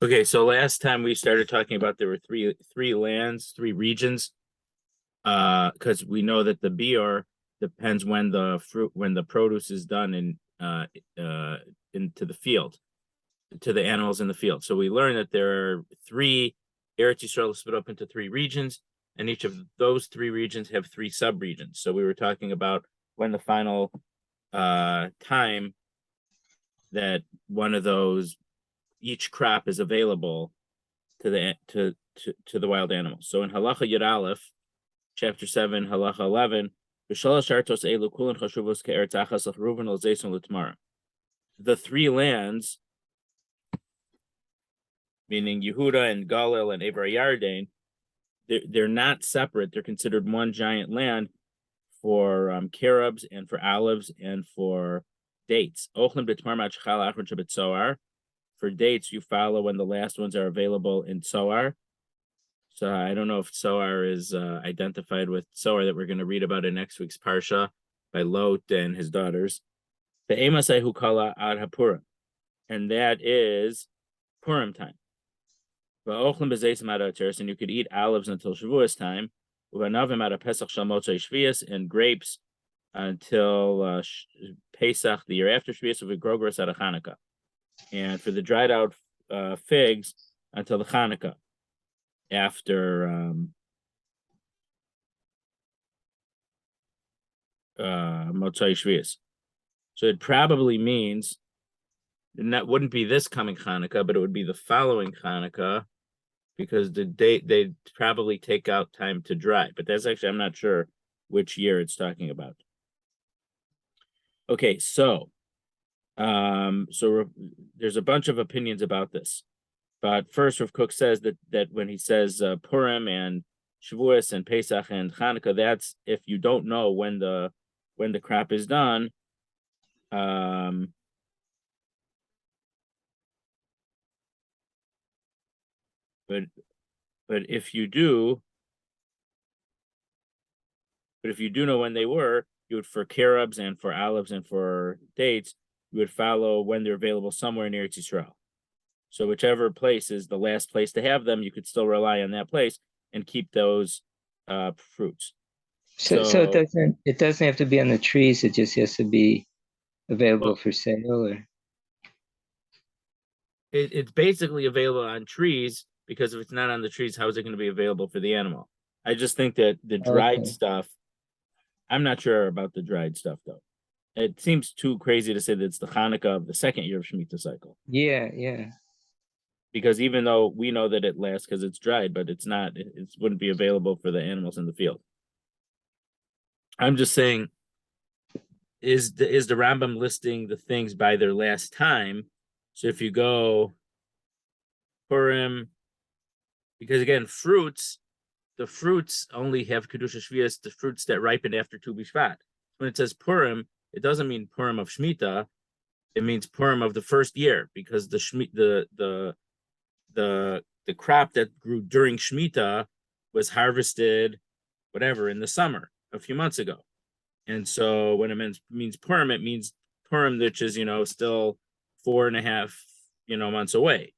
Okay, so last time we started talking about there were three lands, three regions. Because we know that the beer depends when the produce is done into the field, to the animals in the field. So we learned that there are three Eretz Yisrael split up into three regions, and each of those three regions have three sub-regions. So we were talking about when the final time that one of those each crop is available to the wild animals. So in Halacha Yud Aleph, chapter 7, Halacha 11, the three lands, meaning Yehuda and Galil and Evar Yarden, they're not separate. They're considered one giant land for carobs and for olives and for dates. For dates, you follow when the last ones are available in Tzoar. So I don't know if Tzoar is identified with Tzoar that we're going to read about in next week's Parsha by Lot and his daughters. The Emasai Hukala ad Hapurim, and that is Purim time. And you could eat olives until Shavuos time, and grapes until Pesach the year after Shavuos with Grogros out of Hanukkah, and for the dried out figs until the Hanukkah after Motzai Shvius. So it probably means that wouldn't be this coming Hanukkah, but it would be the following Hanukkah, because they probably take out time to dry. But that's actually, I'm not sure which year it's talking about. Okay, so there's a bunch of opinions about this. But first, Rav Kook says that when he says Purim and Shavuos and Pesach and Hanukkah, that's if you don't know when the crop is done. But if you do know when they were, you would, for carobs and for olives and for dates, you would follow when they're available somewhere near Eretz Yisrael. So whichever place is the last place to have them, you could still rely on that place and keep those fruits. So it doesn't have to be on the trees. It just has to be available for sale, or it's basically available on trees, because if it's not on the trees, how is it going to be available for the animal? I just think that the dried stuff, I'm not sure about the dried stuff though. It seems too crazy to say that it's the Hanukkah of the second year of Shmitta cycle. Yeah. Because even though we know that it lasts because it's dried, but it's not, it wouldn't be available for the animals in the field. I'm just saying, is the Rambam listing the things by their last time? So if you go Purim, because again, the fruits only have Kedusha Shvius, the fruits that ripen after Tu B'Shvat. When it says Purim, it doesn't mean Purim of Shmita. It means Purim of the first year, because the crop that grew during Shmita was harvested, whatever, in the summer a few months ago. And so when it means Purim, it means Purim, which is, still 4.5, months away.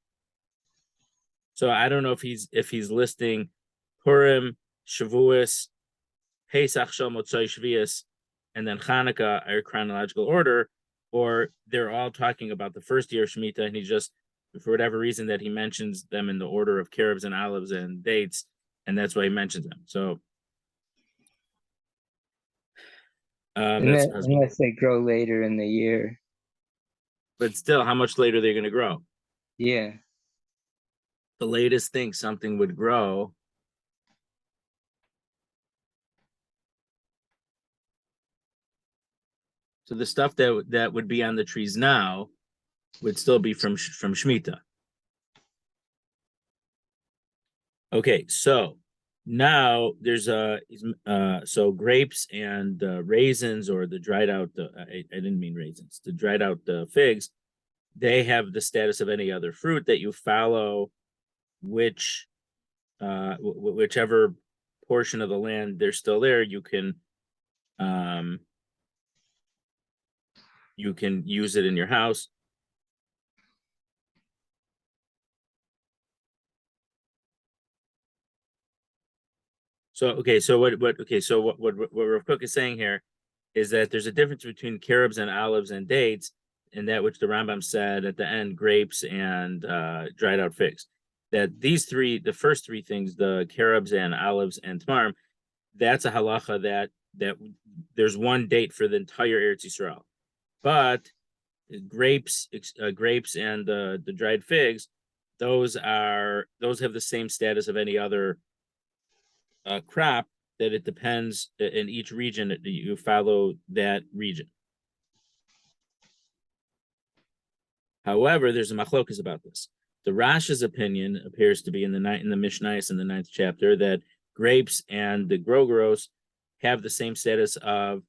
So I don't know if he's listing Purim, Shavuos, Pesach, Shel Motzai Shvius, and then Hanukkah are chronological order, or they're all talking about the first year of Shemitah, and he just, for whatever reason, that he mentions them in the order of carobs and olives and dates, and that's why he mentions them. So unless they grow later in the year. But still, how much later are they going to grow? Yeah. The latest thing something would grow. So the stuff that would be on the trees now would still be from Shemitah. Okay, so now there's so grapes and raisins, or the dried out. I didn't mean raisins. The dried out figs, they have the status of any other fruit that you follow, whichever portion of the land they're still there. You can use it in your house. what Rav Kook is saying here is that there's a difference between carobs and olives and dates, and that which the Rambam said at the end, grapes and dried out figs. That the first three things, the carobs and olives and tamarim, that's a halacha that there's one date for the entire Eretz Yisrael. But grapes and the dried figs, those have the same status of any other crop, that it depends in each region. You follow that region. However, there's a machlokas about this. The Rashi's opinion appears to be in the Mishnayos in the 9th chapter that grapes and the grogeros have the same status of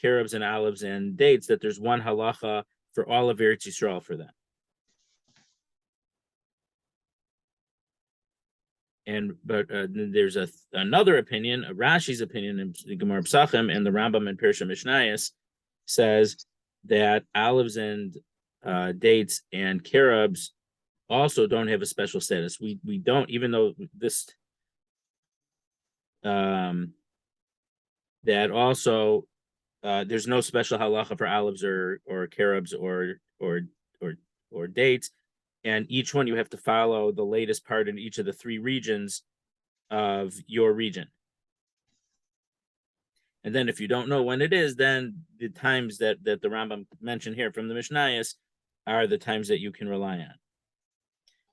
carobs and olives and dates, that there's one halacha for all of Eretz Yisrael for them. But there's another opinion, a Rashi's opinion in the Gemara Psachim and the Rambam and Pirsha Mishnayos says that olives and dates and carobs also don't have a special status. We don't, even though this that also there's no special halacha for olives or carobs or dates, and each one you have to follow the latest part in each of the three regions of your region. And then if you don't know when it is, then the times that the Rambam mentioned here from the Mishnayos are the times that you can rely on.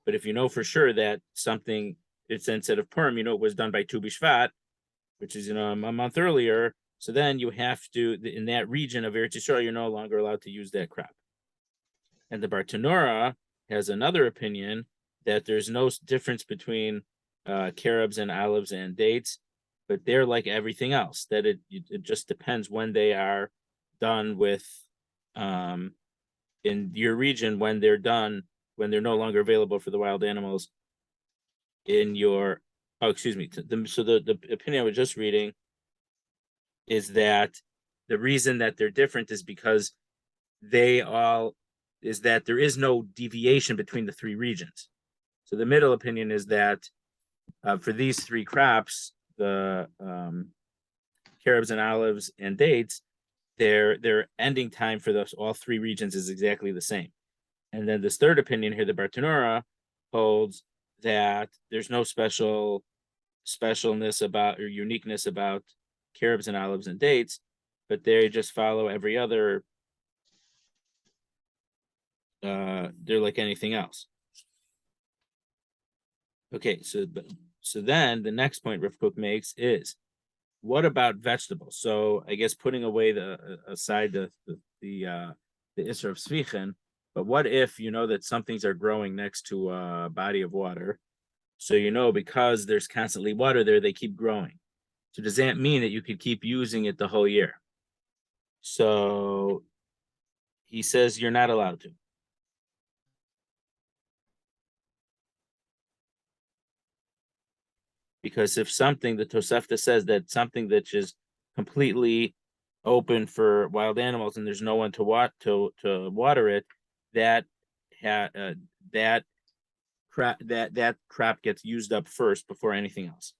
But if you know for sure that something, it's instead of Purim, it was done by Tu B'Shvat, which is, a month earlier, so then you have to, in that region of Eretz Yisrael, you're no longer allowed to use that crop. And the Bartanura has another opinion that there's no difference between carobs and olives and dates, but they're like everything else, that it just depends when they are done with, in your region, when they're done, when they're no longer available for the wild animals in your, so the opinion I was just reading is that the reason that they're different is because that there is no deviation between the three regions. So the middle opinion is that for these three crops, the carobs and olives and dates, their ending time for those all three regions is exactly the same. And then this third opinion here, the Bartanura, holds that there's no specialness about or uniqueness about carobs and olives and dates, but they just follow every other. They're like anything else. Okay, so then the next point Rav Kook makes is, what about vegetables? So I guess putting away aside the Isra of Svichen, but what if you know that some things are growing next to a body of water? So because there's constantly water there, they keep growing. So does that mean that you could keep using it the whole year? So he says you're not allowed to. Because if something, the Tosefta says that something that is completely open for wild animals and there's no one to water it, that crop gets used up first before anything else.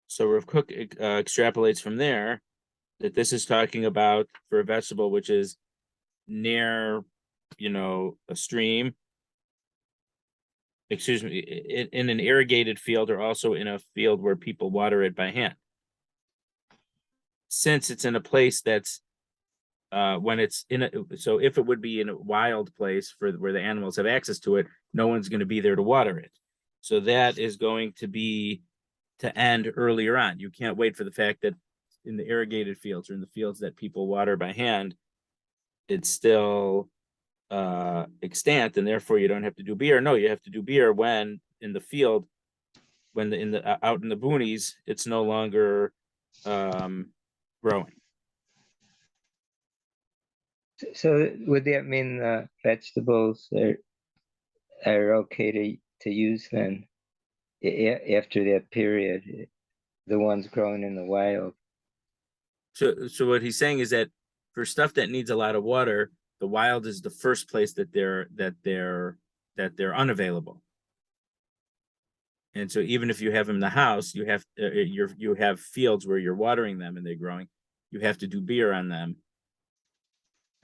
So Rav Kook extrapolates from there that this is talking about for a vegetable which is near, a stream. In an irrigated field, or also in a field where people water it by hand. Since it's in a place that's so if it would be in a wild place where the animals have access to it, no one's going to be there to water it. So that is going to end earlier on. You can't wait for the fact that in the irrigated fields or in the fields that people water by hand, it's still extant, and therefore you don't have to do beer. No, you have to do beer when in the field, when out in the boonies, it's no longer growing. So would that mean vegetables are okay to use then after that period, the ones growing in the wild? So what he's saying is that for stuff that needs a lot of water, the wild is the first place that they're unavailable. And so even if you have them in the house, you have fields where you're watering them and they're growing. You have to do beer on them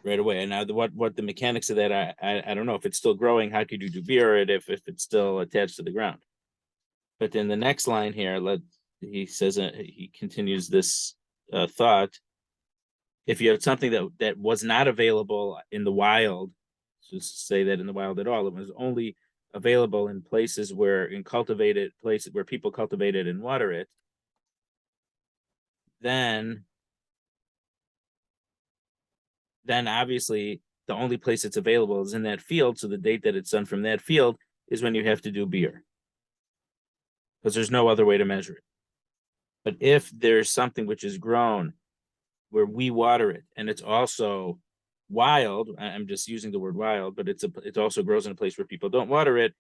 right away. And now what the mechanics of that, I don't know. If it's still growing, how could you do beer it if it's still attached to the ground? But then the next line here, he says he continues this thought. If you have something that was not available in the wild, just say that in the wild at all, it was only available in places in cultivated places where people cultivate it and water it, then obviously the only place it's available is in that field. So the date that it's done from that field is when you have to do beer, because there's no other way to measure it. But if there's something which is grown where we water it and it's also wild, I'm just using the word wild, but it also grows in a place where people don't water it,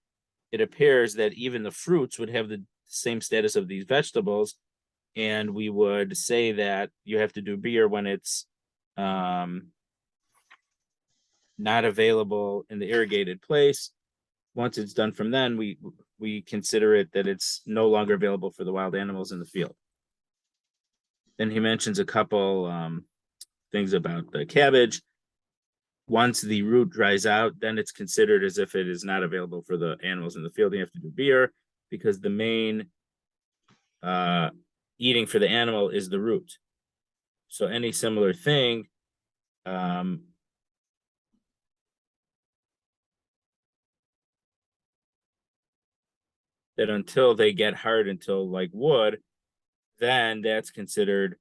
it appears that even the fruits would have the same status of these vegetables, and we would say that you have to do beer when it's not available in the irrigated place. Once it's done from then, we consider it that it's no longer available for the wild animals in the field. Then he mentions a couple things about the cabbage. Once the root dries out, then it's considered as if it is not available for the animals in the field. You have to do beer because the main eating for the animal is the root. So any similar thing, that until they get hard until like wood, then that's considered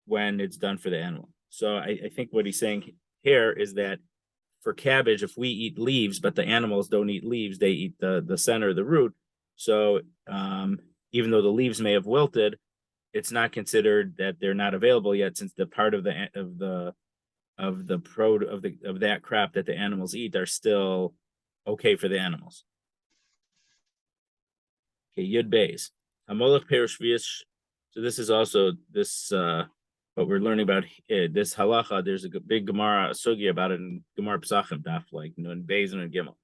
when it's done for the animal. So I think what he's saying here is that for cabbage, if we eat leaves, but the animals don't eat leaves, they eat the center of the root. So even though the leaves may have wilted, it's not considered that they're not available yet, since the part of that crop that the animals eat are still okay for the animals. Okay, Yud Beis. Hamolech Perush Vish. So this is also this what we're learning about this halacha. There's a big Gemara sugi about it in Gemara Pesachim daf, like in Beis and in Gimel.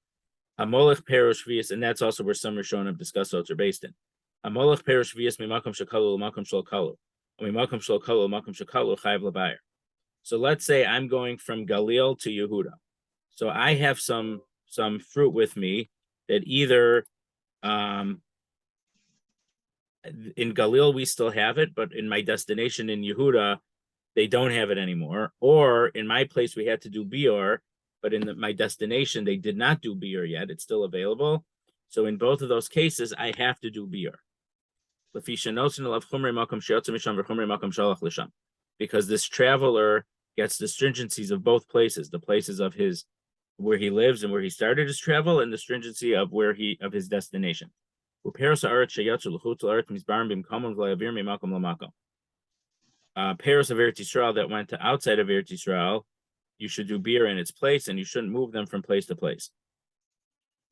Hamolech Perush Vish, and that's also where some Rishonim discuss those are based in. Hamolech Perush Vish mimakom shekalu l'makom shel kalu, mimakom shel kalu l'makom shekalu chayav l'bayir. So let's say I'm going from Galil to Yehuda. So I have some fruit with me that either in Galil we still have it, but in my destination in Yehuda, they don't have it anymore. Or in my place we had to do bior, but in my destination they did not do bior yet. It's still available. So in both of those cases, I have to do bior. Because this traveler gets the stringencies of both places, the places of where he lives and where he started his travel, and the stringency of his destination. Paris of Eretz Yisrael that went to outside of Eretz Yisrael, you should do beer in its place, and you shouldn't move them from place to place.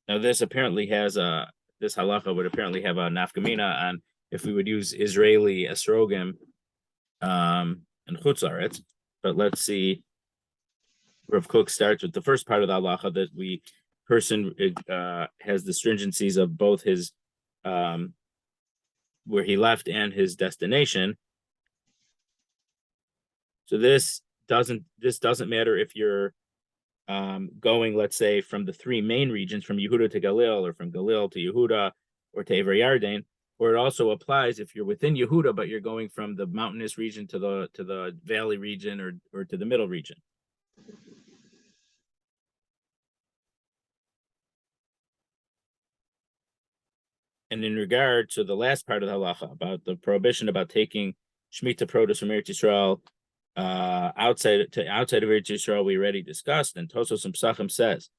Now, this apparently has this halacha would apparently have a nafkamina on if we would use Israeli esrogim and Chutz Haaretz. But let's see. Rav Kook starts with the first part of the halacha that person has the stringencies of both his where he left and his destination. So this doesn't matter if you're going, let's say, from the three main regions, from Yehuda to Galil, or from Galil to Yehuda, or to Ever Yarden, or it also applies if you're within Yehuda, but you're going from the mountainous region to the valley region or to the middle region. And in regard to the last part of the halacha about the prohibition about taking Shmitta produce from Eretz Yisrael outside of Eretz Yisrael, we already discussed, and Tosos and Pesachim says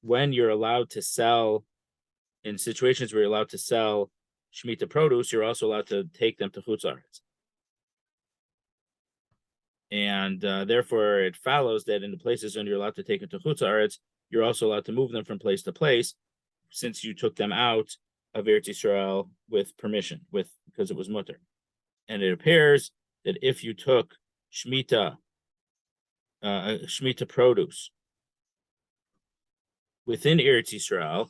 when you're allowed to sell, in situations where you're allowed to sell Shmitta produce, you're also allowed to take them to Chutz Haaretz. And therefore, it follows that in the places when you're allowed to take them to Chutz Haaretz, you're also allowed to move them from place to place, since you took them out of Eretz Yisrael with permission, because it was mutter. And it appears that if you took Shmitta produce within Eretz Yisrael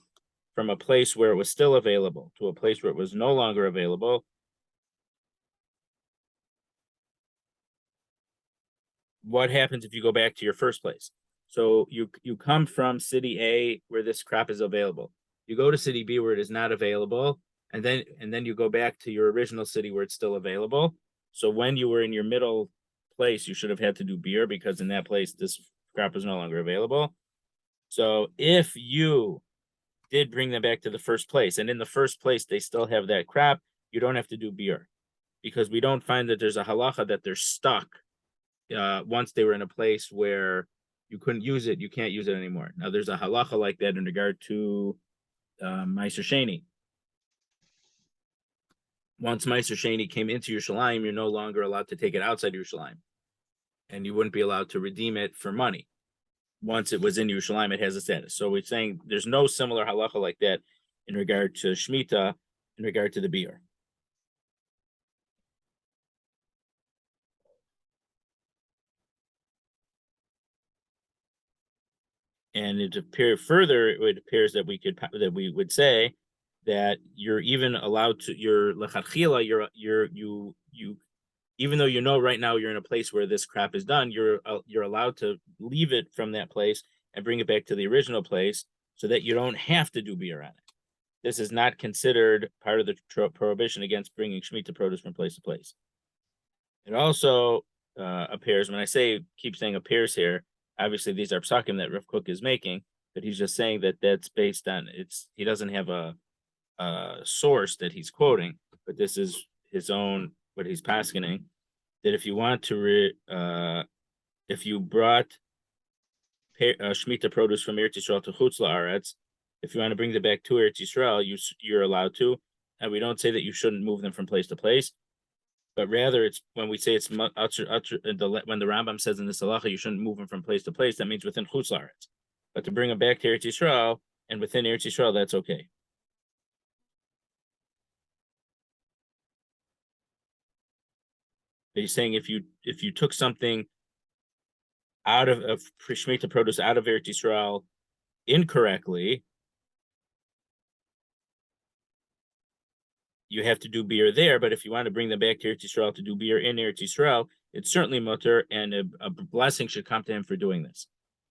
from a place where it was still available to a place where it was no longer available, what happens if you go back to your first place? So you come from city A where this crop is available. You go to city B where it is not available, and then you go back to your original city where it's still available. So when you were in your middle place, you should have had to do beer because in that place this crop is no longer available. So if you did bring them back to the first place, and in the first place they still have that crop, you don't have to do beer because we don't find that there's a halacha that they're stuck once they were in a place where you couldn't use it, you can't use it anymore. Now there's a halacha like that in regard to Meiser Sheni. Once Meiser Sheni came into Yerushalayim, you're no longer allowed to take it outside Yerushalayim, and you wouldn't be allowed to redeem it for money. Once it was in Yerushalayim, it has a status. So we're saying there's no similar halacha like that in regard to Shmita, in regard to the beer. And it appears that we would say that you're even allowed to even though you know right now you're in a place where this crop is done, you're allowed to leave it from that place and bring it back to the original place so that you don't have to do beer on it. This is not considered part of the prohibition against bringing Shemitah produce from place to place. It also appears, when I keep saying appears here, obviously these are psakim that Rav Kook is making, but he's just saying that that's based on he doesn't have a source that he's quoting, but this is his own, what he's paskening, that if you want to if you brought Shemitah produce from Eretz Yisrael to Chutz La'aretz, if you want to bring them back to Eretz Yisrael, you're allowed to, and we don't say that you shouldn't move them from place to place, but rather it's when we say it's when the Rambam says in this halacha you shouldn't move them from place to place, that means within Chutz La'aretz, but to bring them back to Eretz Yisrael and within Eretz Yisrael, that's okay. He's saying if you took something out of Shemitah produce out of Eretz Yisrael incorrectly, you have to do beer there. But if you want to bring them back to Eretz Yisrael to do beer in Eretz Yisrael, it's certainly mutter, and a blessing should come to him for doing this.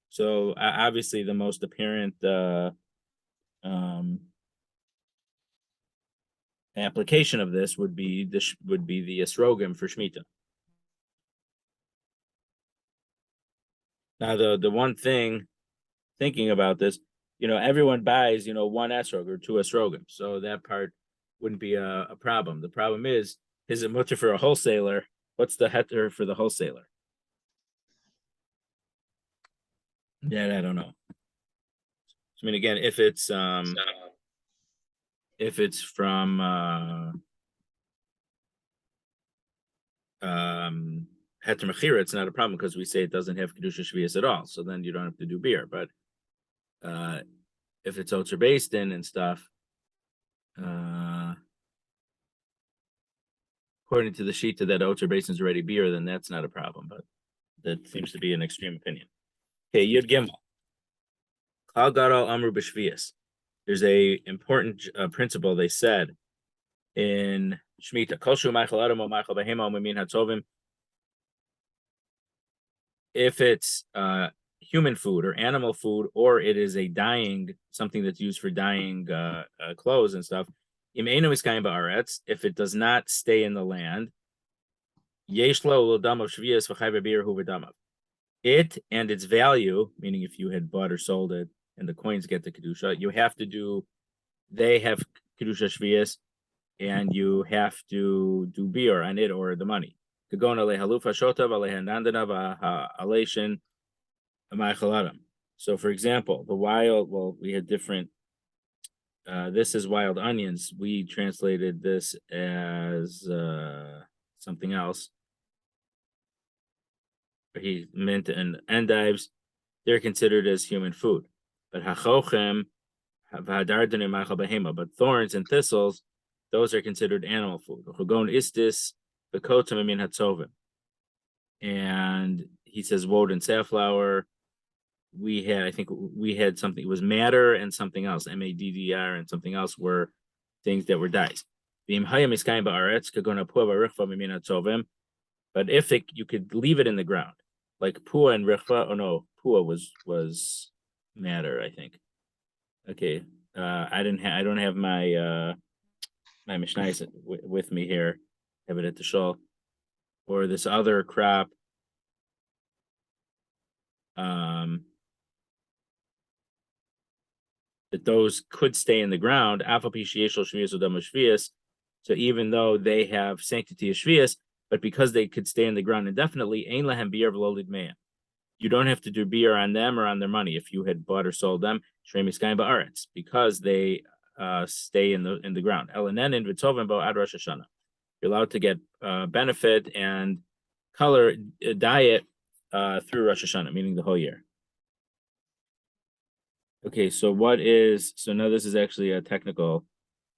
So obviously, the most apparent application of this would be the esrogim for Shemitah. Now, the one thing, thinking about this, everyone buys, one esrog or two esrogim, so that part wouldn't be a problem. The problem is it mutter for a wholesaler? What's the heter for the wholesaler? Yeah, I don't know. I mean, again, if it's from heter mechira, it's not a problem because we say it doesn't have kedusha shvius at all. So then you don't have to do beer. But if it's otzer based in and stuff, according to the Shita that otzer basin is already beer, then that's not a problem. But that seems to be an extreme opinion. Okay, Yud Gimel. Klal Gadol Amru b'Shvius. There's a important principle they said in Shmita. Kol shu ma'achal adam o ma'achal behema o mimin hatzovim. If it's human food or animal food, or it is something that's used for dyeing clothes and stuff, if it does not stay in the land, it and its value, meaning if you had bought or sold it and the coins get the kedusha, they have kedusha shvius, and you have to do beer on it or the money. So, for example, we had different. This is wild onions. We translated this as something else. Mint and endives, they're considered as human food. But but thorns and thistles, those are considered animal food. And he says woad and safflower, I think we had something, it was matter and something else, MADDR and something else were things that were dyes. But if you could leave it in the ground, like pua and richva, oh no, pua was matter, I think. Okay, I don't have my my mishnayos with me here. Have it at the shul, or this other crop. That those could stay in the ground. So even though they have sanctity of shvius, but because they could stay in the ground indefinitely, ein lahem biur v'lo lidmeya. You don't have to do beer on them or on their money if you had bought or sold them. Because they stay in the ground. You're allowed to get benefit and color diet through Rosh Hashanah, meaning the whole year. Okay, so now this is actually a technical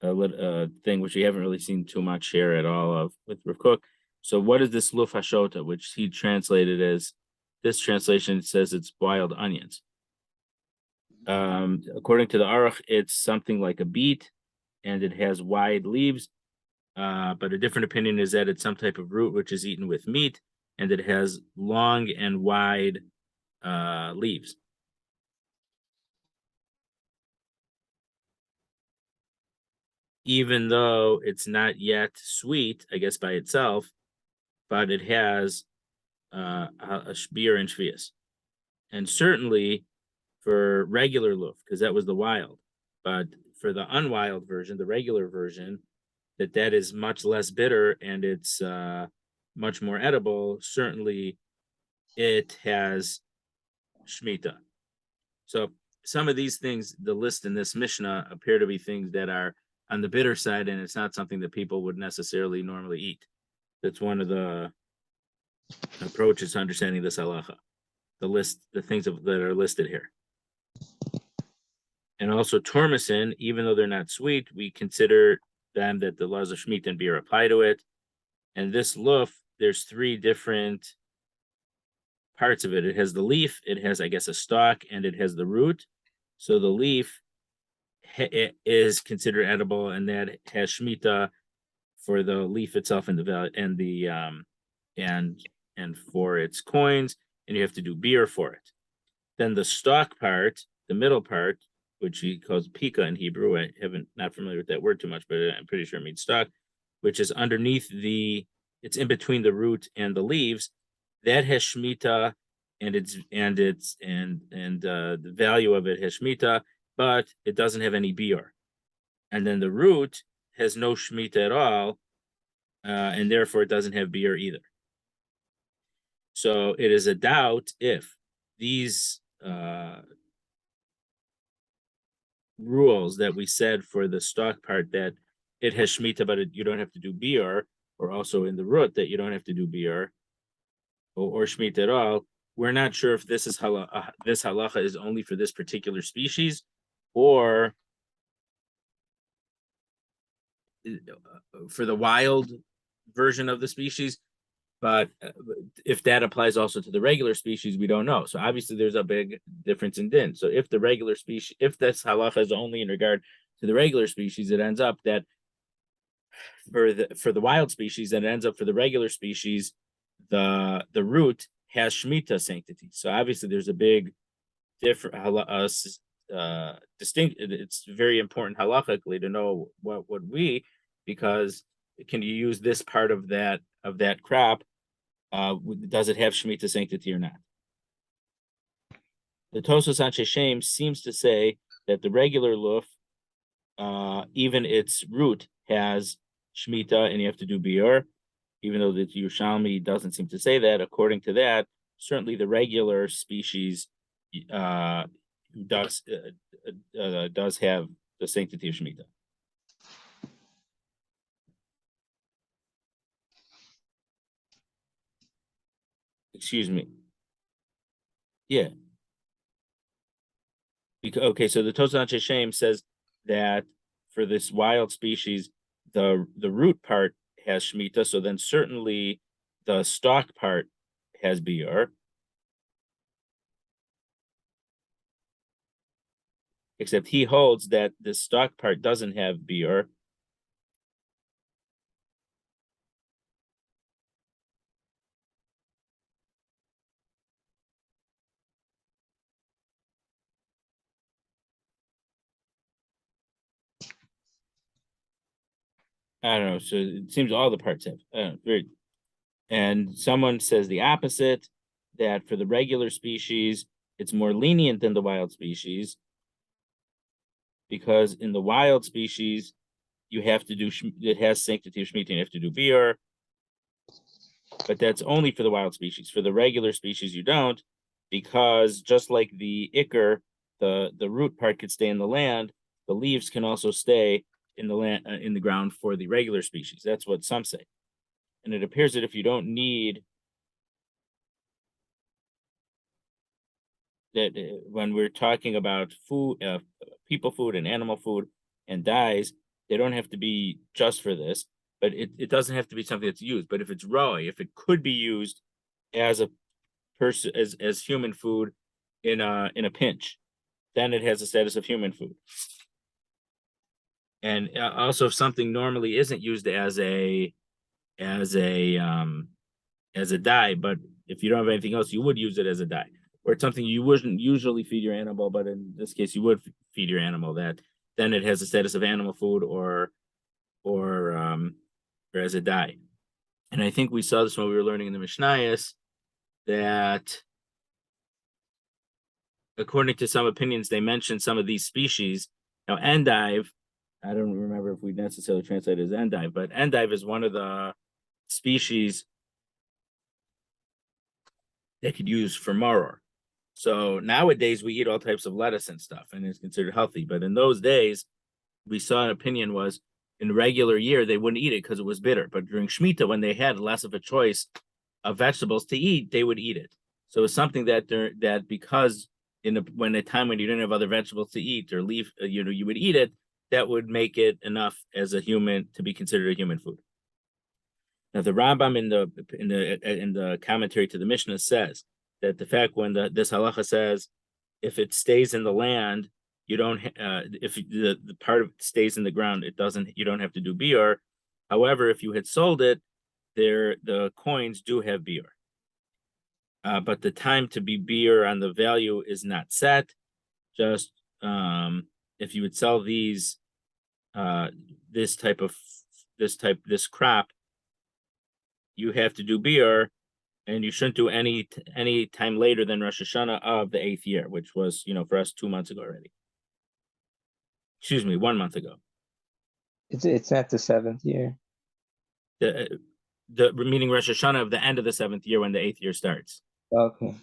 thing which we haven't really seen too much here at all of with Rav Kook. So what is this luf hashota, which he translated as, this translation says it's wild onions. According to the Aruch, it's something like a beet, and it has wide leaves. But a different opinion is that it's some type of root which is eaten with meat, and it has long and wide leaves. Even though it's not yet sweet, I guess by itself, but it has a beer and shvius. And certainly for regular luf, because that was the wild, but for the unwild version, the regular version, that is much less bitter and it's much more edible. Certainly it has Shmitta. So some of these things, the list in this Mishnah, appear to be things that are on the bitter side, and it's not something that people would necessarily normally eat. That's one of the approaches to understanding this halacha. The things that are listed here. And also tormacin, even though they're not sweet, we consider them that the laws of Shmitta and beer apply to it. And this luf, there's three different parts of it. It has the leaf, it has, I guess, a stalk, and it has the root. So the leaf is considered edible, and that has Shmitta for the leaf itself and the value and the and for its coins, and you have to do beer for it. Then the stalk part, the middle part, which he calls pika in Hebrew. I haven't not familiar with that word too much, but I'm pretty sure it means stalk, which is underneath it's in between the root and the leaves. That has Shmitta, and the value of it has Shmitta, but it doesn't have any biur. And then the root has no Shmitta at all, and therefore it doesn't have biur either. So it is a doubt if these rules that we said for the stalk part, that it has Shmitta, but you don't have to do biur, or also in the root that you don't have to do biur or Shmitta at all. We're not sure if this halacha is only for this particular species, or for the wild version of the species. But if that applies also to the regular species, we don't know. So obviously there's a big difference in din. So if the regular species, if this halacha is only in regard to the regular species, it ends up that for the wild species, that it ends up for the regular species, the root has Shmitta sanctity. So obviously there's a big different distinct. It's very important halachically to know what because can you use this part of that crop? Does it have Shmitta sanctity or not? The Tosfos Anshe Shem seems to say that the regular luf, even its root has Shmitta, and you have to do biur, even though the Yerushalmi doesn't seem to say that. According to that, certainly the regular species does have the sanctity of Shmitta. Excuse me. Yeah. Okay, so the Tosfos Anshe Shem says that for this wild species, the root part has Shmitta, so then certainly the stalk part has biur. except he holds that the stalk part doesn't have biur. I don't know. So it seems all the parts have very. And someone says the opposite, that for the regular species, it's more lenient than the wild species, because in the wild species, you have to do, it has sanctity of Shmitta, you have to do biur, but that's only for the wild species. For the regular species, you don't, because just like the ichor, the root part could stay in the land, the leaves can also stay in the land, in the ground for the regular species. That's what some say. And it appears that if you don't need that, when we're talking about food, people food and animal food and dyes, they don't have to be just for this, but it doesn't have to be something that's used. But if it's raw, if it could be used as a person, as human food in a pinch, then it has the status of human food. And also, if something normally isn't used as a dye, but if you don't have anything else, you would use it as a dye. Or it's something you wouldn't usually feed your animal, but in this case, you would feed your animal that. Then it has the status of animal food or as a dye. And I think we saw this when we were learning in the Mishnayos, that according to some opinions, they mentioned some of these species. Now, endive, I don't remember if we necessarily translate it as endive, but endive is one of the species they could use for maror. So nowadays we eat all types of lettuce and stuff, and it's considered healthy. But in those days, we saw an opinion was in regular year they wouldn't eat it because it was bitter. But during Shmitta, when they had less of a choice of vegetables to eat, they would eat it. So it's something that because when a time when you didn't have other vegetables to eat or leaf, you would eat it, that would make it enough as a human to be considered a human food. Now the Rambam in the commentary to the Mishnah says that the fact when this halacha says if it stays in the land, you don't if the part of it stays in the ground, you don't have to do biur. However, if you had sold it, the coins do have biur. But the time to be biur on the value is not set. Just if you would sell these this crop, you have to do biur, and you shouldn't do any time later than Rosh Hashanah of the 8th year, which was, for us 2 months ago already. Excuse me, 1 month ago. It's not the 7th year. The meaning Rosh Hashanah of the end of the 7th year when the 8th year starts. Okay.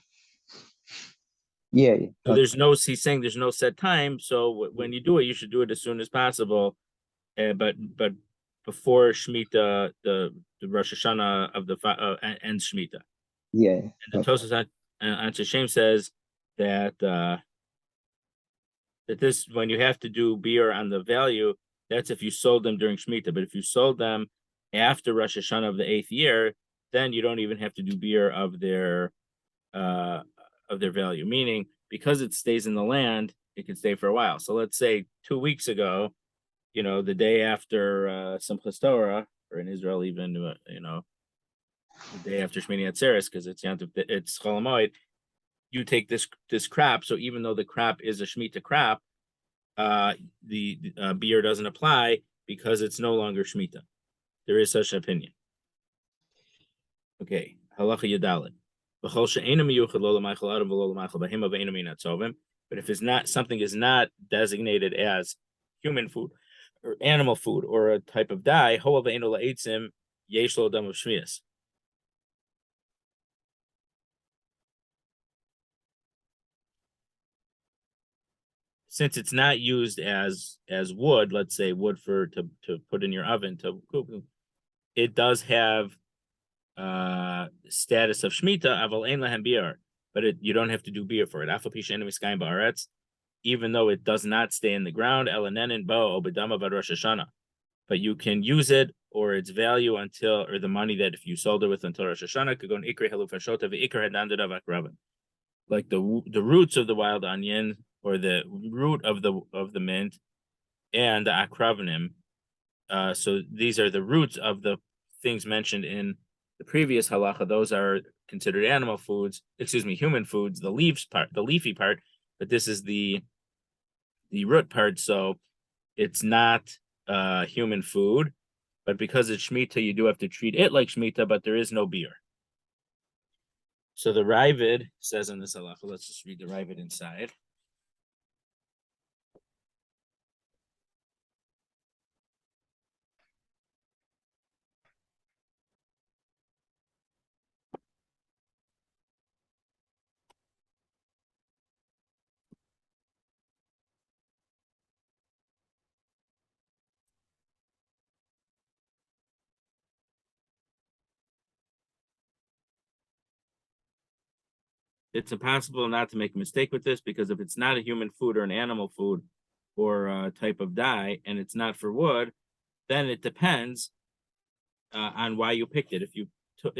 Yeah. So he's saying there's no set time. So when you do it, you should do it as soon as possible. But before Shmitta, the Rosh Hashanah of the ends Shmitta. Yeah. And the Tosas on Sheshem says that that this, when you have to do biur on the value, that's if you sold them during Shmitta. But if you sold them after Rosh Hashanah of the 8th year, then you don't even have to do biur of their value. Meaning, because it stays in the land, it can stay for a while. So let's say 2 weeks ago, the day after Simchas Torah, or in Israel even, the day after Shmini Atzeres, because it's Chol Hamoed, you take this crop. So even though the crop is a Shemitah crop, the biur doesn't apply because it's no longer Shemitah. There is such an opinion. Okay, halacha Yadalit. But if something is not designated as human food or animal food or a type of dye, since it's not used as wood, let's say wood to put in your oven to cook, it does have status of Shmita, but you don't have to do biur for it. Even though it does not stay in the ground, but you can use it or its value or the money that if you sold it with until Rosh Hashanah could go in like the roots of the wild onion or the root of the mint, and the akravnim. So these are the roots of the things mentioned in the previous halacha. Those are considered animal foods, human foods, the leafy part, but this is the root part, so it's not human food. But because it's Shmita, you do have to treat it like Shmita, but there is no beer. So the Ravid says in this halacha, let's just read the Ravid inside. It's impossible not to make a mistake with this, because if it's not a human food or an animal food or a type of dye, and it's not for wood, then it depends on why you picked it. If you took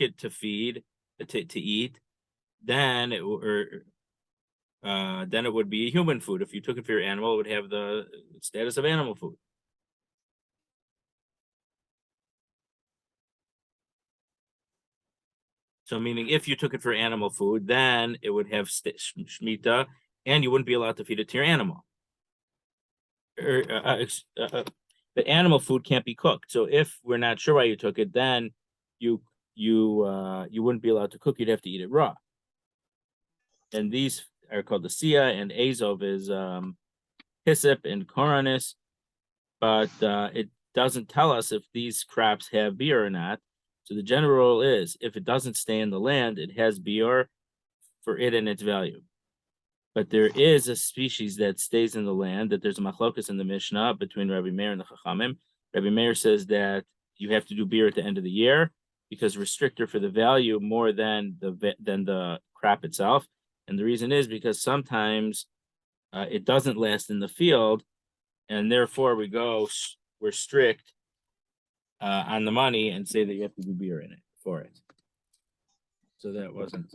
it to feed, to eat, then it would be a human food. If you took it for your animal, it would have the status of animal food. So meaning if you took it for animal food, then it would have Shmita, and you wouldn't be allowed to feed it to your animal. The animal food can't be cooked. So if we're not sure why you took it, then you wouldn't be allowed to cook. You'd have to eat it raw. And these are called the Sia, and Azov is Hyssop and Koranis, but it doesn't tell us if these crops have beer or not. So the general rule is, if it doesn't stay in the land, it has beer for it and its value. But there is a species that stays in the land, that there's a machlokas in the Mishnah between Rabbi Meir and the Chachamim. Rabbi Meir says that you have to do beer at the end of the year, because restrictor for the value more than the crop itself. And the reason is because sometimes it doesn't last in the field, and therefore we're strict on the money and say that you have to do beer in it for it. So that wasn't.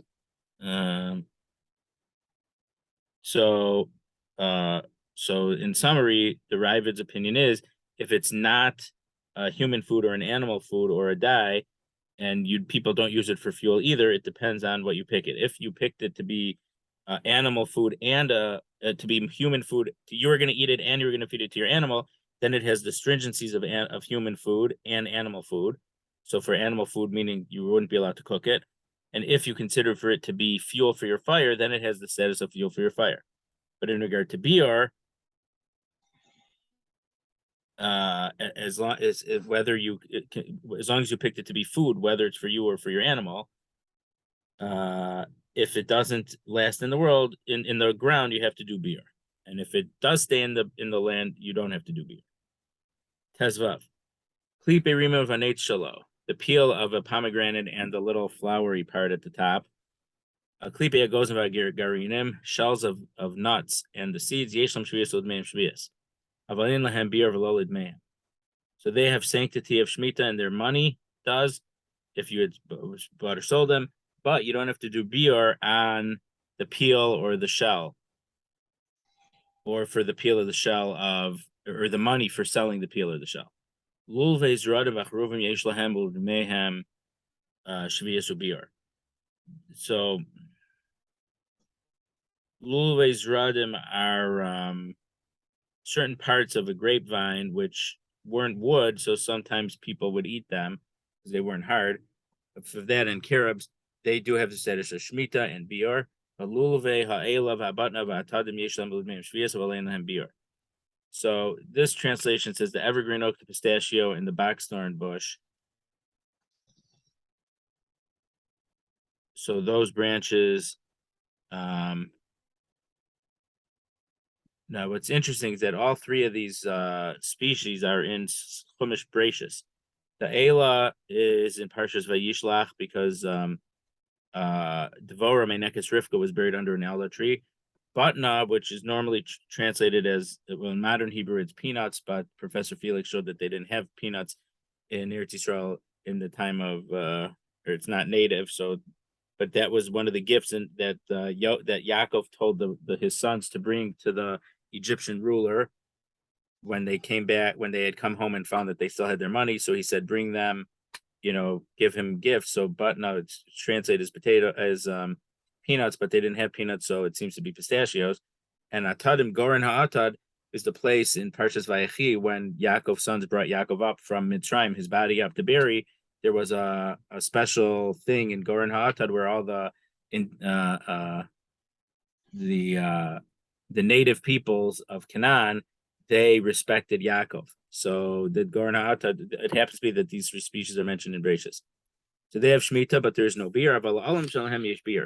So in summary, the Ravid's opinion is, if it's not a human food or an animal food or a dye, and people don't use it for fuel either, it depends on what you pick it. If you picked it to be animal food and to be human food, you were going to eat it and you were going to feed it to your animal, then it has the stringencies of human food and animal food. So for animal food, meaning you wouldn't be allowed to cook it. And if you consider for it to be fuel for your fire, then it has the status of fuel for your fire. But in regard to beer, as long as you picked it to be food, whether it's for you or for your animal, if it doesn't last in the world, in the ground, you have to do beer. And if it does stay in the land, you don't have to do beer. Tezvav. Klipe rima vanet shalo. The peel of a pomegranate and the little flowery part at the top. Klipe agozim v'garinim, shells of nuts and the seeds. Yeshlam shvius l'dmeim shvius. Avalin lahem beer v'lo l'dmeim. So they have sanctity of Shmita, and their money does, if you had bought or sold them, but you don't have to do beer on the peel or the shell, or for the peel of the shell or the money for selling the peel or the shell. So lulvei zradim are certain parts of a grapevine which weren't wood, so sometimes people would eat them because they weren't hard. But for that and carobs, they do have the status of Shmita and Bior. So this translation says the evergreen oak, the pistachio, and the boxthorn bush. So those branches. Now, what's interesting is that all three of these species are in Chumash Bereshis. The Eila is in Parshas Vayishlach because Devorah Menekes Rivka was buried under an Eila tree. Batna, which is normally translated as, well, in modern Hebrew, it's peanuts, but Professor Felix showed that they didn't have peanuts in Eretz Yisrael in the time of or it's not native. So, but that was one of the gifts that Yaakov told his sons to bring to the Egyptian ruler when they came back, when they had come home and found that they still had their money. So he said, bring them, give him gifts. So, but now it's translated as peanuts, but they didn't have peanuts, so it seems to be pistachios. And Atadim Goren Ha'atad is the place in Parshas Vayechi when Yaakov's sons brought Yaakov up from Mitzrayim, his body up to bury. There was a special thing in Goren Ha'atad where all the native peoples of Canaan, they respected Yaakov. So the Goren Ha'atad, it happens to be that these three species are mentioned in Bereshis. So they have Shmitta, but there is no beer.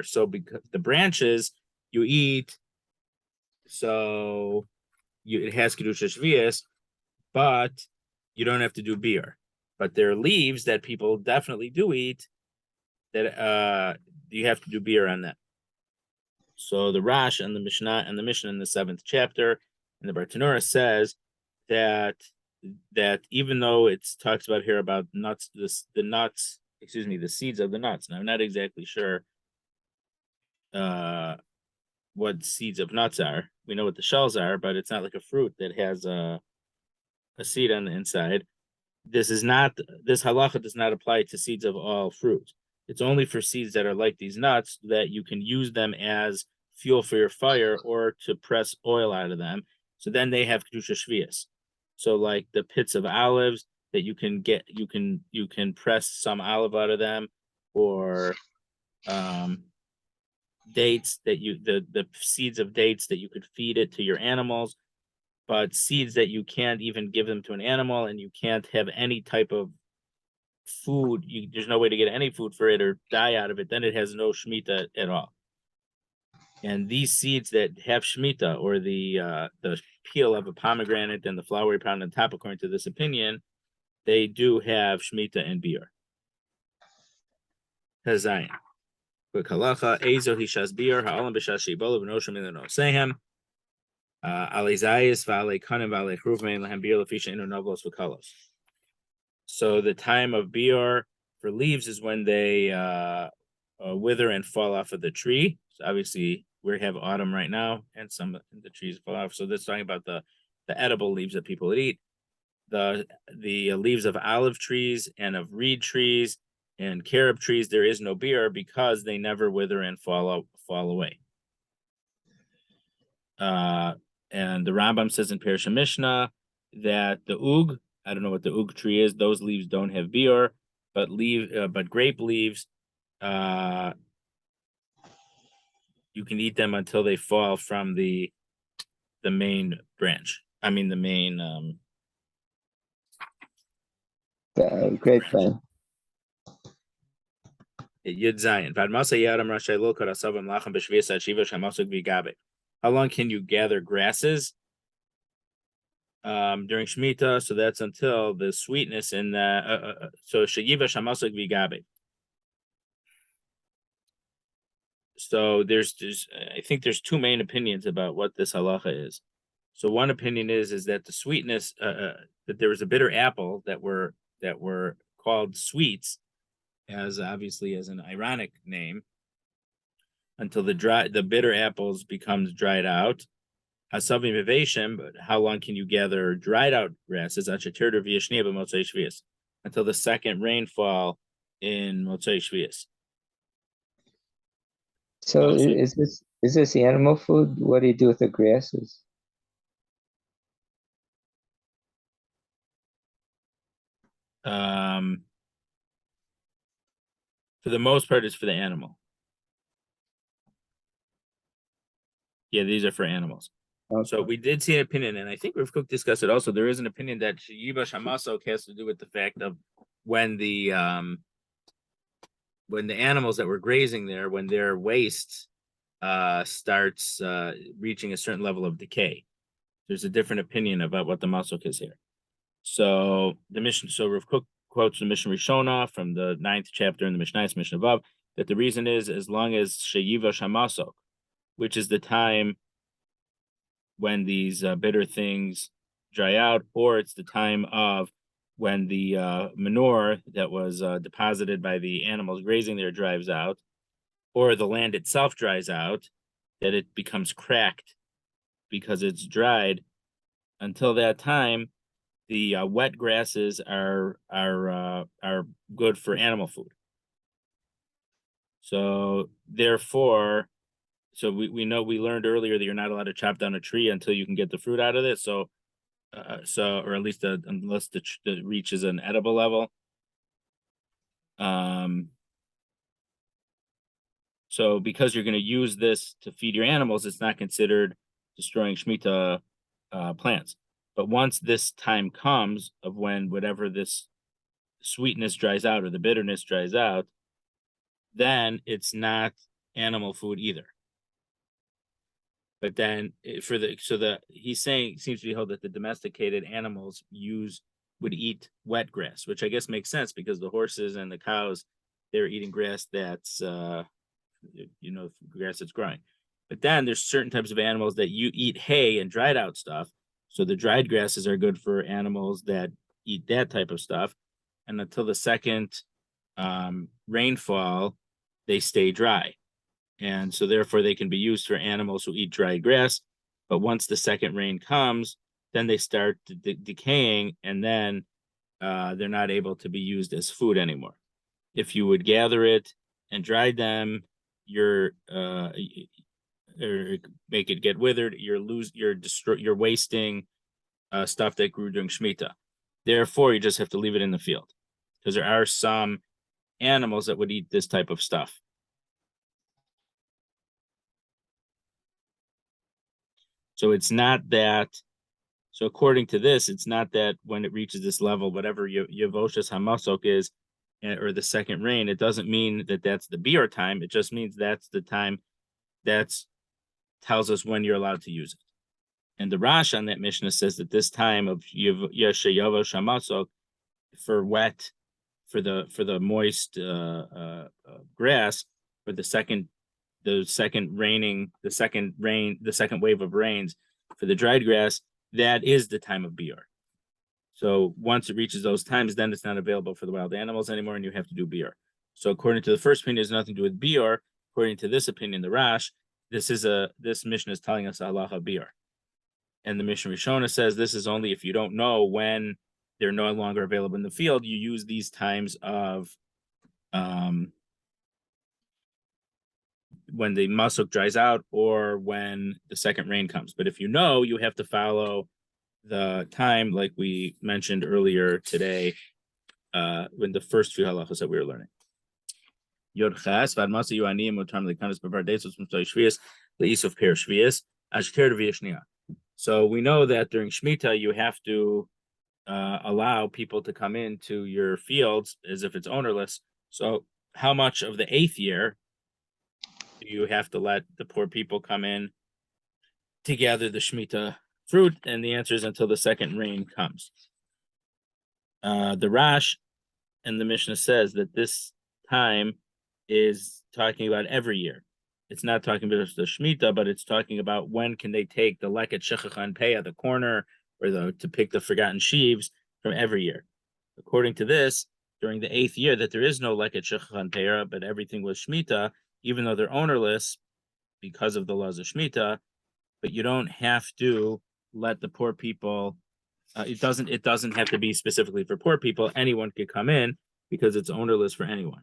So because the branches you eat, so it has Kedusha Shvius, but you don't have to do beer. But there are leaves that people definitely do eat that you have to do beer on that. So the Rash and the Mishnah and the Mishnah in the 7th chapter and the Bartanura says that even though it talks about here about nuts, the seeds of the nuts. Now I'm not exactly sure what seeds of nuts are. We know what the shells are, but it's not like a fruit that has a seed on the inside. This halacha does not apply to seeds of all fruit. It's only for seeds that are like these nuts that you can use them as fuel for your fire or to press oil out of them. So then they have kedusha shvius. So like the pits of olives that you can press some olive out of them, or dates that the seeds of dates that you could feed it to your animals, but seeds that you can't even give them to an animal, and you can't have any type of food. There's no way to get any food for it or die out of it. Then it has no Shmitta at all. And these seeds that have Shmitta, or the peel of a pomegranate and the flour pound on top, according to this opinion, they do have Shmitta and beer. Hazayin. Halacha ezo hishas beer ha'olam b'shas sheibolu v'noshim ilano sehem alizayis v'alei kanim v'alei chruvmein lehem beer lefisha inu novlos v'kalos. So the time of beer for leaves is when they wither and fall off of the tree. So obviously we have autumn right now, and some of the trees fall off. So this is talking about the edible leaves that people would eat. The leaves of olive trees and of reed trees and carob trees, there is no beer because they never wither and fall away. And the Rambam says in Parashat Mishnah that the ug, I don't know what the ug tree is, those leaves don't have beer, but grape leaves, you can eat them until they fall from the main branch. I mean the main grapevine. Yud Zayin. How long can you gather grasses during Shmita? So that's until the sweetness in the so Shayiva Shamasuk Vigabe. So there's I think there's two main opinions about what this halacha is. So one opinion is that the sweetness that there was a bitter apple that were called sweets, as obviously as an ironic name, until the bitter apples becomes dried out. Hasavi meveshim, but how long can you gather dried out grasses? Until the second rainfall in Motzei Shvius. So is this animal food? What do you do with the grasses? For the most part, it's for the animal. Yeah, these are for animals. Okay. So we did see an opinion, and I think Rav Kook discussed it also. There is an opinion that Sheyiva Shamasok has to do with the fact of when the animals that were grazing there, when their waste starts reaching a certain level of decay. There's a different opinion about what the masok is here. So Rav Kook quotes the Mishnah Rishona from the 9th chapter in the Mishnah above, that the reason is as long as Sheyiva Shamasok, which is the time when these bitter things dry out, or it's the time of when the manure that was deposited by the animals grazing there dries out, or the land itself dries out, that it becomes cracked because it's dried. Until that time, the wet grasses are good for animal food. So therefore, we know, we learned earlier that you're not allowed to chop down a tree until you can get the fruit out of it. So or at least unless the reaches an edible level. So because you're going to use this to feed your animals, it's not considered destroying Shmitta plants. But once this time comes of when whatever this sweetness dries out or the bitterness dries out, then it's not animal food either. But then he's saying, seems to be held that the domesticated animals would eat wet grass, which I guess makes sense because the horses and the cows, they're eating grass that's grass that's growing. But then there's certain types of animals that you eat hay and dried out stuff. So the dried grasses are good for animals that eat that type of stuff. And until the second rainfall, they stay dry. And so therefore they can be used for animals who eat dry grass. But once the second rain comes, then they start decaying, and then they're not able to be used as food anymore. If you would gather it and dry them, or make it get withered, you're wasting stuff that grew during Shmitta. Therefore, you just have to leave it in the field, because there are some animals that would eat this type of stuff. So it's not that. So according to this, it's not that when it reaches this level, whatever Yavoshas Hamasok is, or the second rain, it doesn't mean that that's the biur time. It just means that's the time that tells us when you're allowed to use it. And the Rash on that Mishnah says that this time of Yavosh Hamasok for wet, for the moist grass, for the second wave of rains, for the dried grass, that is the time of biur. So once it reaches those times, then it's not available for the wild animals anymore, and you have to do biur. So according to the first opinion, it has nothing to do with biur. According to this opinion, the Rash, this Mishnah is telling us halacha biur. And the Mishnah Rishona says this is only if you don't know when they're no longer available in the field, you use these times of when the masuk dries out or when the second rain comes. But if you know, you have to follow the time like we mentioned earlier today when the first few halachos that we were learning. So we know that during Shmitta, you have to allow people to come into your fields as if it's ownerless. So how much of the 8th year do you have to let the poor people come in to gather the Shmitta fruit? And the answer is until the second rain comes. The Rash and the Mishnah says that this time is talking about every year. It's not talking about the Shmitta, but it's talking about when can they take the leket shechacha and peah, the corner, or to pick the forgotten sheaves from every year. According to this, during the 8th year, that there is no leket shechacha and peah, but everything was Shmitta, even though they're ownerless because of the laws of Shmitta. But you don't have to let the poor people. It doesn't have to be specifically for poor people. Anyone could come in because it's ownerless for anyone.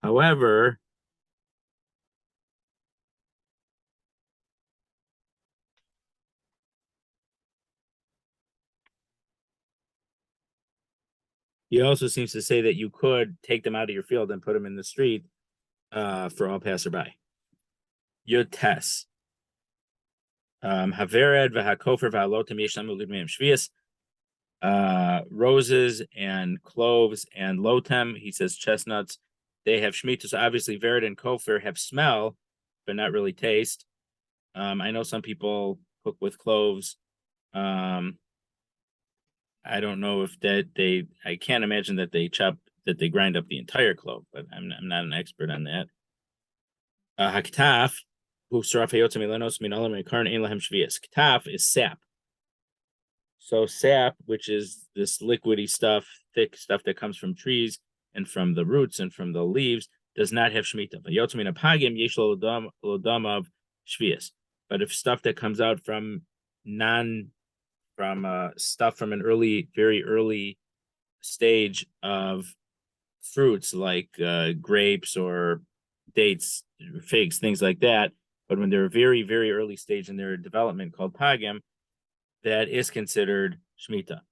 However, he also seems to say that you could take them out of your field and put them in the street for all passerby. Yud Tes. Havered v'hakofer v'halotim yeshlamu lidmeim shvius. Roses and cloves and lotem, he says chestnuts, they have Shmitta. So obviously vered and kofir have smell, but not really taste. I know some people cook with cloves. I don't know if I can't imagine that they grind up the entire clove, but I'm not an expert on that. Haktaf, who Ktaf is sap. So sap, which is this liquidy stuff, thick stuff that comes from trees and from the roots and from the leaves, does not have Shmita. But if stuff that comes out from stuff from an very early stage of fruits like grapes or dates, figs, things like that. But when they're a very, very early stage in their development called pagim, that is considered Shmita.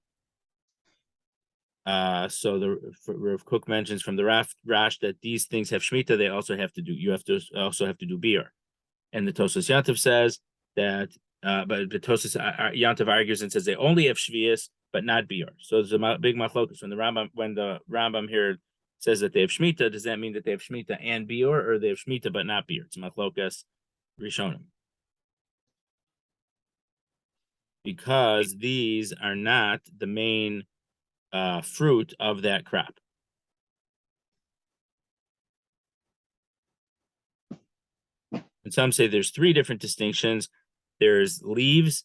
So the Rav Kook mentions from the Rash that these things have Shmita, they also have to do, you have to also have to do beer. And the Tosas Yantav says that, but the Tosas Yantav argues and says they only have Shvius, but not beer. So there's a big machlokus when the Rambam here says that they have Shmita. Does that mean that they have Shmita and beer, or they have Shmita but not beer? It's machlokas Rishonim. Because these are not the main fruit of that crop. And some say there's three different distinctions. There's leaves,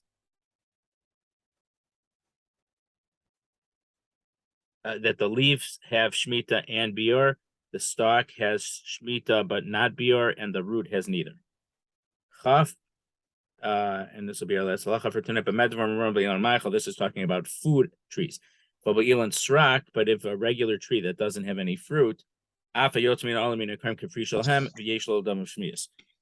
that the leaves have Shmita and Bior. The stalk has Shmita but not Bior, and the root has neither. Chaf, and this will be our last halacha for tonight. But this is talking about food trees. But if a regular tree that doesn't have any fruit,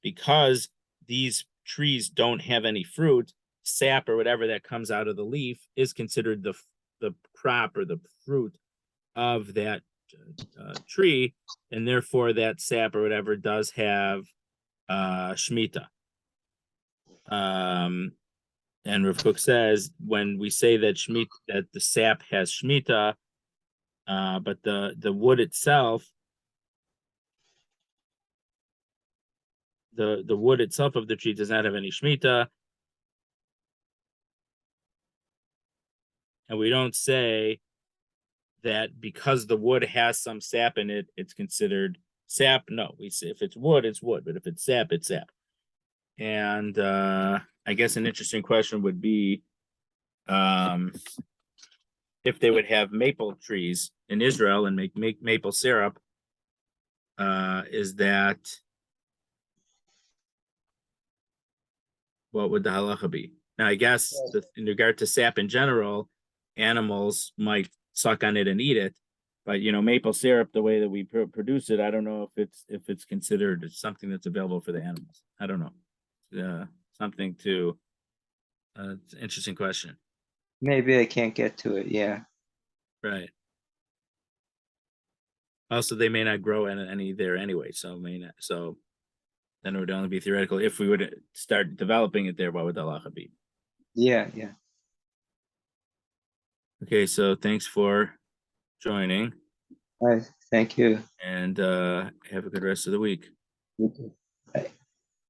because these trees don't have any fruit, sap or whatever that comes out of the leaf is considered the crop or the fruit of that tree, and therefore that sap or whatever does have Shmita. And Rav Kook says when we say that that the sap has Shmita, but the wood itself, the wood itself of the tree does not have any Shmita, and we don't say that because the wood has some sap in it, it's considered sap. No, we say if it's wood, it's wood, but if it's sap, it's sap. And I guess an interesting question would be if they would have maple trees in Israel and make maple syrup, is that, what would the halacha be? Now, I guess in regard to sap in general, animals might suck on it and eat it, but maple syrup, the way that we produce it, I don't know if it's considered something that's available for the animals. I don't know. Something to. It's an interesting question. Maybe I can't get to it. Yeah. Right. Also, they may not grow any there anyway, so may not. So then it would only be theoretical. If we would start developing it there, what would the halacha be? Yeah. Okay, so thanks for joining. All right. Thank you. And have a good rest of the week. You too.